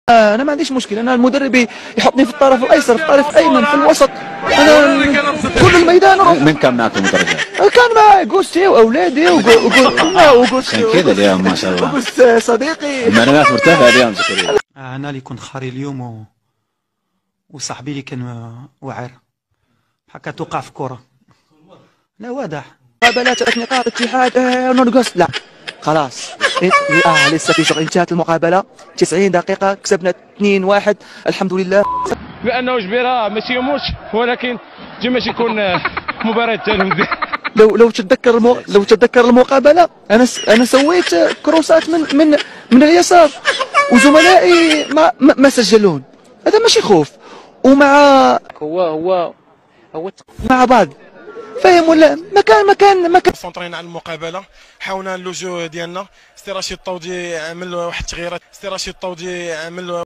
انا ما عنديش مشكله، انا المدرب يحطني في الطرف الايسر، في الطرف الايمن، في الوسط، انا كل الميدان اروح. من كان معك المدرب؟ كان معي جوستي واولادي عشان كذا اليوم ما شاء الله وقست صديقي. المعنويات مرتفعه اليوم زكريا. انا اللي كنت خاري اليوم وصاحبي اللي كان واعر هكا توقع في كره. لا واضح مقابلة 3 نقاط اتحاد نرقص. لا خلاص لسه في شغل. انتهت المقابلة 90 دقيقة، كسبنا 2-1 الحمد لله. لانه جبيره ماشي يموتش، ولكن ماشي يكون مباراة مزيان. لو تتذكر المقابلة، انا سويت كروسات من اليسار وزملائي ما سجلون. هذا ماشي خوف، ومع هو مع بعض فاهم ولا ما كان كونسونطرين على المقابله، حاولنا اللجوء ديالنا. سي رشيد الطودي عمل واحد التغييرات،